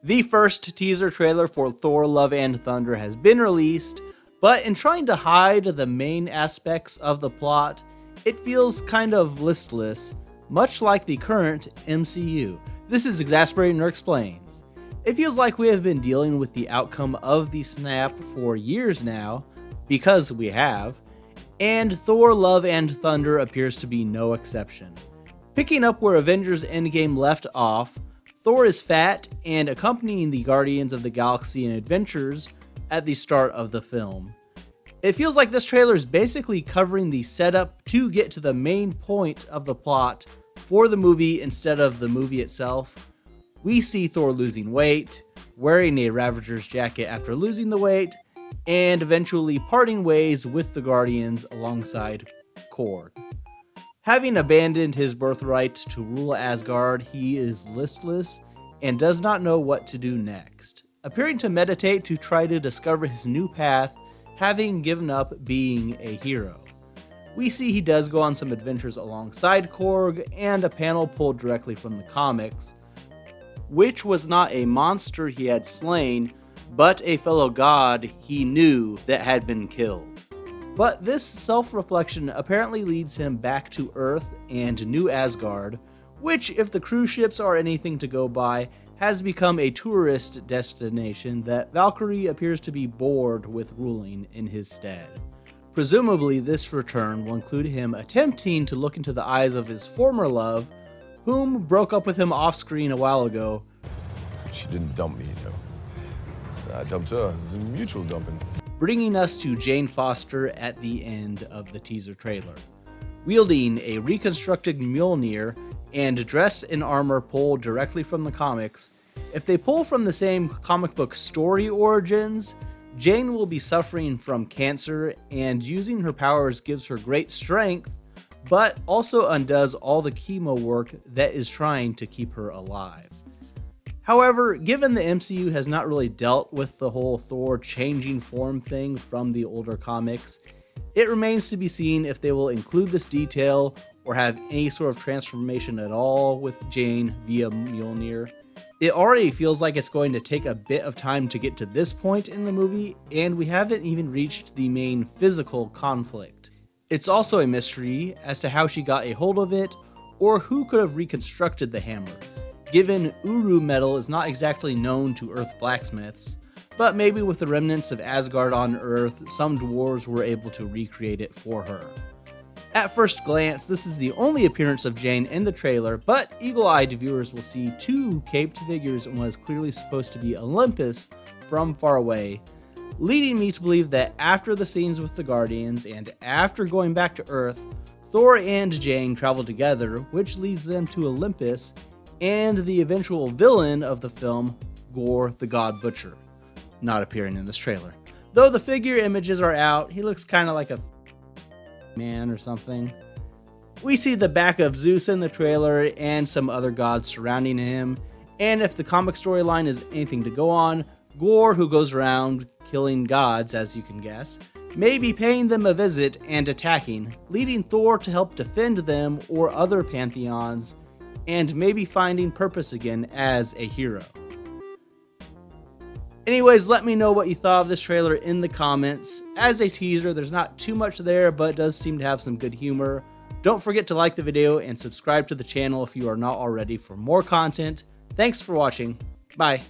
The first teaser trailer for Thor Love and Thunder has been released, but in trying to hide the main aspects of the plot, it feels kind of listless, much like the current MCU. This is Exasperating Nerd Explains. It feels like we have been dealing with the outcome of the snap for years now, because we have, and Thor Love and Thunder appears to be no exception. Picking up where Avengers Endgame left off, Thor is fat and accompanying the Guardians of the Galaxy in adventures at the start of the film. It feels like this trailer is basically covering the setup to get to the main point of the plot for the movie instead of the movie itself. We see Thor losing weight, wearing a Ravager's jacket after losing the weight, and eventually parting ways with the Guardians alongside Korg. Having abandoned his birthright to rule Asgard, he is listless and does not know what to do next, appearing to meditate to try to discover his new path, having given up being a hero. We see he does go on some adventures alongside Korg and a panel pulled directly from the comics, which was not a monster he had slain, but a fellow god he knew that had been killed. But this self-reflection apparently leads him back to Earth and New Asgard, which, if the cruise ships are anything to go by, has become a tourist destination that Valkyrie appears to be bored with ruling in his stead. Presumably, this return will include him attempting to look into the eyes of his former love, whom broke up with him off-screen a while ago. She didn't dump me, though. I dumped her. It's a mutual dumping. Bringing us to Jane Foster at the end of the teaser trailer. Wielding a reconstructed Mjolnir and dressed in armor pulled directly from the comics, if they pull from the same comic book story origins, Jane will be suffering from cancer, and using her powers gives her great strength, but also undoes all the chemo work that is trying to keep her alive. However, given the MCU has not really dealt with the whole Thor changing form thing from the older comics, it remains to be seen if they will include this detail or have any sort of transformation at all with Jane via Mjolnir. It already feels like it's going to take a bit of time to get to this point in the movie, and we haven't even reached the main physical conflict. It's also a mystery as to how she got a hold of it, or who could have reconstructed the hammer, given Uru metal is not exactly known to Earth blacksmiths, but maybe with the remnants of Asgard on Earth, some dwarves were able to recreate it for her. At first glance, this is the only appearance of Jane in the trailer, but eagle-eyed viewers will see two caped figures in what is clearly supposed to be Olympus from far away, leading me to believe that after the scenes with the Guardians and after going back to Earth, Thor and Jane travel together, which leads them to Olympus and the eventual villain of the film, Gore the God Butcher, not appearing in this trailer. Though the figure images are out, he looks kind of like a man or something. We see the back of Zeus in the trailer and some other gods surrounding him, and if the comic storyline is anything to go on, Gore, who goes around killing gods, as you can guess, may be paying them a visit and attacking, leading Thor to help defend them or other pantheons, and maybe finding purpose again as a hero. Anyways, let me know what you thought of this trailer in the comments. As a teaser, there's not too much there, but it does seem to have some good humor. Don't forget to like the video and subscribe to the channel if you are not already for more content. Thanks for watching. Bye.